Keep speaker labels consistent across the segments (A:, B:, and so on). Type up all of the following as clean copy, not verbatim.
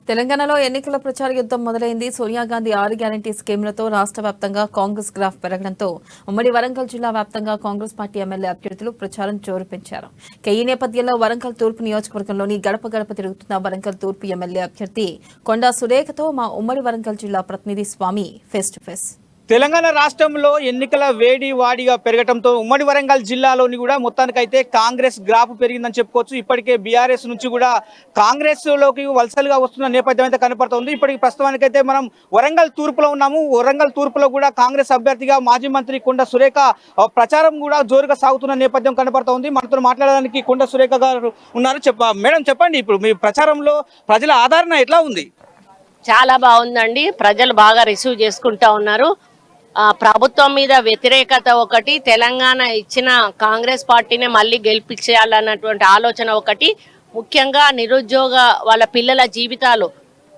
A: తెలంగాణలో ఎన్నికల ప్రచార యుద్ధం మొదలైంది. సోనియా గాంధీ 6 గ్యారంటీ స్కీములతో రాష్ట్ర వ్యాప్తంగా కాంగ్రెస్ గ్రాఫ్ పెరగడంతో ఉమ్మడి వరంగల్ జిల్లా వ్యాప్తంగా కాంగ్రెస్ పార్టీ ఎమ్మెల్యే అభ్యర్థులు ప్రచారం జోరు పెంచారు. ఈ నేపథ్యంలో వరంగల్ తూర్పు నియోజకవర్గంలోని గడప గడప తిరుగుతున్న వరంగల్ తూర్పు ఎమ్మెల్యే అభ్యర్థి కొండా సురేఖతో మా ఉమ్మడి వరంగల్ జిల్లా ప్రతినిధి స్వామి ఫేస్ టు ఫేస్.
B: తెలంగాణ రాష్ట్రంలో ఎన్నికల వేడి వాడిగా పెరగడంతో ఉమ్మడి వరంగల్ జిల్లాలోని కూడా మొత్తానికైతే కాంగ్రెస్ గ్రాఫ్ పెరిగిందని చెప్పుకోవచ్చు. ఇప్పటికే బీఆర్ఎస్ నుంచి కూడా కాంగ్రెస్ లోకి వలసలుగా వస్తున్న నేపథ్యం అయితే కనపడుతుంది. ఇప్పటికి ప్రస్తుతానికైతే మనం వరంగల్ తూర్పులో ఉన్నాము. వరంగల్ తూర్పులో కూడా కాంగ్రెస్ అభ్యర్థిగా మాజీ మంత్రి కొండా సురేఖ ప్రచారం కూడా జోరుగా సాగుతున్న నేపథ్యం కనపడుతోంది. మనతో మాట్లాడడానికి కొండా సురేఖ గారు ఉన్నారు. మేడం చెప్పండి, ఇప్పుడు మీ ప్రచారంలో ప్రజల ఆదరణ ఎట్లా ఉంది?
C: చాలా బాగుందండి. ప్రజలు బాగా రిసీవ్ చేసుకుంటా ఉన్నారు. ప్రభుత్వం మీద వ్యతిరేకత ఒకటి, తెలంగాణ ఇచ్చిన కాంగ్రెస్ పార్టీనే మళ్ళీ గెలిపించాలన్నటువంటి ఆలోచన ఒకటి, ముఖ్యంగా నిరుద్యోగ వాళ్ళ పిల్లల జీవితాలు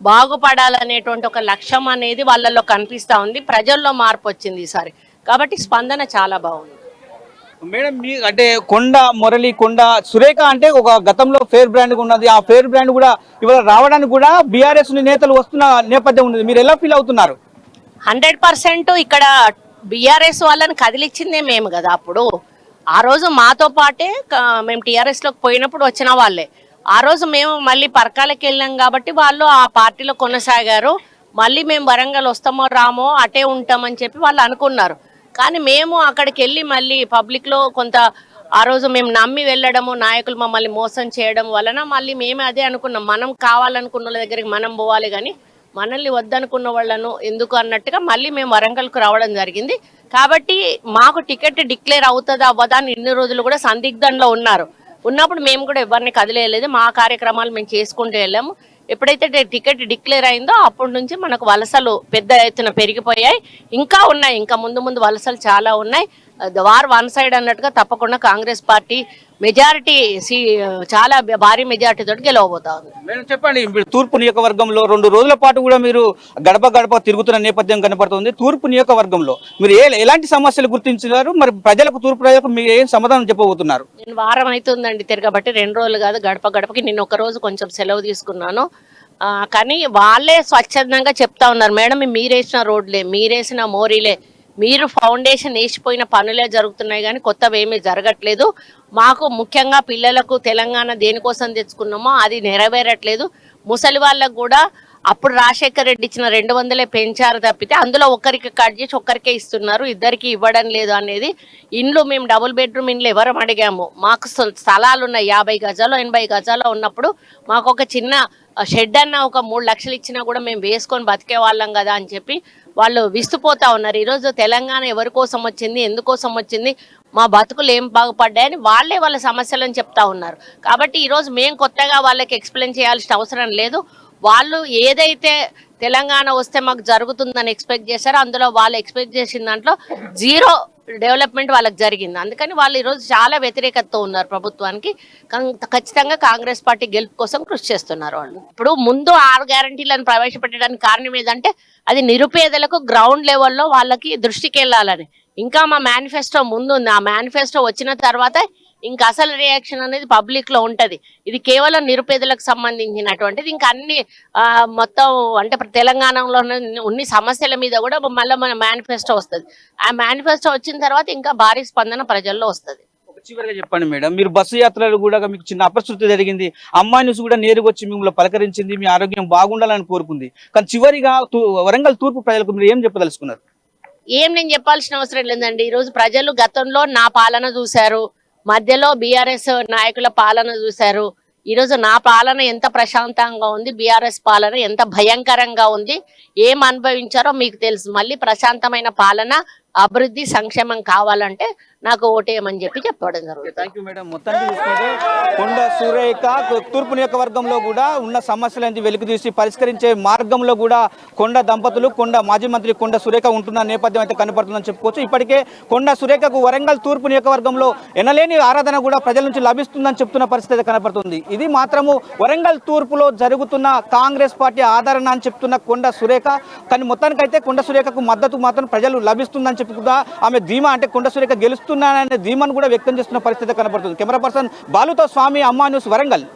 C: బాగుపడాలనేటువంటి ఒక లక్ష్యం అనేది వాళ్ళల్లో కనిపిస్తూ ఉంది. ప్రజల్లో మార్పు వచ్చింది ఈసారి, కాబట్టి స్పందన చాలా బాగుంది.
B: మేడం, మీ అంటే కొండ సురేఖ అంటే ఒక గతంలో ఫేర్ బ్రాండ్ ఉన్నది. ఆ ఫేర్ బ్రాండ్ కూడా ఇవాళ రావడానికి కూడా బీఆర్ఎస్ నేతలు వస్తున్న నేపథ్యం ఉన్నది. మీరు ఎలా ఫీల్ అవుతున్నారు?
C: 100% ఇక్కడ బీఆర్ఎస్ వాళ్ళని కదిలిచ్చిందే మేము కదా. అప్పుడు ఆ రోజు మాతో పాటే మేము టీఆర్ఎస్లోకి పోయినప్పుడు వచ్చిన వాళ్ళే. ఆ రోజు మేము మళ్ళీ పరకాలకి వెళ్ళాం కాబట్టి వాళ్ళు ఆ పార్టీలో కొనసాగారు. మళ్ళీ మేము వరంగల్ వస్తామో రామో అటే ఉంటామని చెప్పి వాళ్ళు అనుకున్నారు. కానీ మేము అక్కడికి వెళ్ళి మళ్ళీ పబ్లిక్లో కొంత ఆ రోజు మేము నమ్మి వెళ్ళడము, నాయకులు మమ్మల్ని మోసం చేయడం వలన మళ్ళీ మేమే అదే అనుకున్నాం, మనం కావాలనుకున్న వాళ్ళ దగ్గరికి మనం పోవాలి, కానీ మనల్ని వద్దనుకున్న వాళ్ళను ఎందుకు అన్నట్టుగా మళ్ళీ మేము వరంగల్కు రావడం జరిగింది. కాబట్టి మాకు టికెట్ డిక్లేర్ అవుతుందా అవ్వదా అని ఇన్ని రోజులు కూడా సందిగ్ధంలో ఉన్నప్పుడు మేము కూడా ఎవరిని కదిలేయలేదు. మా కార్యక్రమాలు మేము చేసుకుంటూ వెళ్ళాము. ఎప్పుడైతే టికెట్ డిక్లేర్ అయిందో అప్పటి నుంచి మనకు వలసలు పెద్ద ఎత్తున పెరిగిపోయాయి. ఇంకా ఉన్నాయి, ఇంకా ముందు వలసలు చాలా ఉన్నాయి. వార్ వన్ సైడ్ అన్నట్టుగా తప్పకుండా కాంగ్రెస్ పార్టీ మెజారిటీ చాలా భారీ మెజారిటీ తోటి గెలవబోతా ఉంది.
B: మేడం చెప్పండి, తూర్పు నియోజకవర్గంలో 2 రోజుల పాటు కూడా మీరు గడప గడప తిరుగుతున్న నేపథ్యం కనపడుతుంది. తూర్పు నియోజకవర్గంలో మీరు ఎలాంటి సమస్యలు గుర్తించారు? మరి తూర్పు ప్రజలకు మీరు ఏం సమాధానం చెప్పబోతున్నారు?
C: నేను వారం అవుతుందండి తిరగబట్టి, 2 రోజులు కాదు. గడప గడపకి నేను ఒక రోజు కొంచెం సెలవు తీసుకున్నాను. కానీ వాళ్ళే స్వచ్ఛందంగా చెప్తా ఉన్నారు, మేడం మీరేసిన రోడ్లే, మీరేసిన మోరీలే, మీరు ఫౌండేషన్ వేసిపోయిన పనులే జరుగుతున్నాయి కానీ కొత్తవి ఏమీ జరగట్లేదు. మాకు ముఖ్యంగా పిల్లలకు తెలంగాణ దేనికోసం తెచ్చుకున్నామో అది నెరవేరట్లేదు. ముసలి వాళ్ళకు కూడా అప్పుడు రాజశేఖర్ రెడ్డి ఇచ్చిన 200 పెంచారు తప్పితే అందులో ఒక్కరికి కట్ చేసి ఒక్కరికే ఇస్తున్నారు, ఇద్దరికి ఇవ్వడం లేదు అనేది. ఇండ్లు మేము డబుల్ బెడ్రూమ్ ఇండ్లు ఎవరం అడిగాము, మాకు స్థలాలు ఉన్నాయి 50 గజాలు 80 గజాలు ఉన్నప్పుడు మాకు ఒక చిన్న షెడ్ అన్న ఒక 3 లక్షలు ఇచ్చినా కూడా మేము వేసుకొని బతికే వాళ్ళం కదా అని చెప్పి వాళ్ళు విస్తుపోతా ఉన్నారు. ఈరోజు తెలంగాణ ఎవరి కోసం వచ్చింది, ఎందుకోసం వచ్చింది, మా బతుకులు ఏం బాగుపడ్డాయని వాళ్ళే వాళ్ళ సమస్యలను చెప్తా ఉన్నారు. కాబట్టి ఈరోజు మేము కొత్తగా వాళ్ళకి ఎక్స్ప్లెయిన్ చేయాల్సిన అవసరం లేదు. వాళ్ళు ఏదైతే తెలంగాణ వస్తే మాకు జరుగుతుందని ఎక్స్పెక్ట్ చేశారో అందులో వాళ్ళు ఎక్స్పెక్ట్ చేసిన దాంట్లో 0 డెవలప్మెంట్ వాళ్ళకి జరిగింది. అందుకని వాళ్ళు ఈరోజు చాలా వ్యతిరేకతతో ఉన్నారు ప్రభుత్వానికి. ఖచ్చితంగా కాంగ్రెస్ పార్టీ గెలుపు కోసం కృషి చేస్తున్నారు వాళ్ళు. ఇప్పుడు ముందు 6 గ్యారంటీలను ప్రవేశపెట్టడానికి కారణం ఏదంటే అది నిరుపేదలకు గ్రౌండ్ లెవెల్లో వాళ్ళకి దృష్టికి వెళ్ళాలని. ఇంకా మా మేనిఫెస్టో ముందు ఉంది. ఆ మేనిఫెస్టో వచ్చిన తర్వాత ఇంకా అసలు రియాక్షన్ అనేది పబ్లిక్ లో ఉంటది. ఇది కేవలం నిరుపేదలకు సంబంధించినటువంటిది. ఇంకా అన్ని మొత్తం అంటే తెలంగాణలో ఉన్న సమస్యల మీద కూడా మళ్ళీ మన మేనిఫెస్టో వస్తుంది. ఆ మేనిఫెస్టో వచ్చిన తర్వాత ఇంకా భారీ స్పందన ప్రజల్లో వస్తుంది.
B: చివరిగా చెప్పండి మేడం, మీరు బస్సు యాత్రలు కూడా మీకు చిన్న అపశృతి జరిగింది, అమ్మాయి న్యూస్ కూడా నేరుగా వచ్చి మిమ్మల్ని పలకరించింది, మీ ఆరోగ్యం బాగుండాలని కోరుకుంది. కానీ చివరిగా వరంగల్ తూర్పు ప్రజలకు మీరు ఏం చెప్పదలుచుకున్నారు?
C: నేను చెప్పాల్సిన అవసరం లేదండి. ఈరోజు ప్రజలు గతంలో నా పాలన చూశారు, మధ్యలో బీఆర్ఎస్ నాయకుల పాలన చూశారు. ఈరోజు నా పాలన ఎంత ప్రశాంతంగా ఉంది, బీఆర్ఎస్ పాలన ఎంత భయంకరంగా ఉంది, ఏం అనుభవించారో మీకు తెలుసు. మళ్ళీ ప్రశాంతమైన పాలన, అభివృద్ధి, సంక్షేమం కావాలంటే నాకు ఓటేయమని చెప్పడం జరుగుతుంది.
B: Thank you madam. మొత్తానికి చూసుకుంటే కొండా సురేఖ తూర్పు నియోజకవర్గంలో కూడా ఉన్న సమస్యలను వెలికితీసి పరిష్కరించే మార్గంలో కూడా దంపతులు మాజీ మంత్రి కొండా సురేఖ ఉంటున్న నేపథ్యం అయితే కనపడుతుందని చెప్పుకోవచ్చు. ఇప్పటికే కొండా సురేఖకు వరంగల్ తూర్పు నియోజకవర్గంలో ఎనలేని ఆరాధన కూడా ప్రజల నుంచి లభిస్తుందని చెప్తున్న పరిస్థితి కనపడుతుంది. ఇది మాత్రము వరంగల్ తూర్పులో జరుగుతున్న కాంగ్రెస్ పార్టీ ఆదరణ అని చెప్తున్న కొండా సురేఖ. కానీ మొత్తానికైతే కొండా సురేఖకు మద్దతు మాత్రం ప్రజలు లభిస్తుందని చెప్పుకుంటా ఆమె ధీమా అంటే కొండా సురేఖ గెలుస్తున్నాననే ధీమాను కూడా వ్యక్తం చేస్తున్న పరిస్థితి కనపడుతుంది. కెమెరా పర్సన్ బాలుతో స్వామి, అమ్మా న్యూస్, వరంగల్.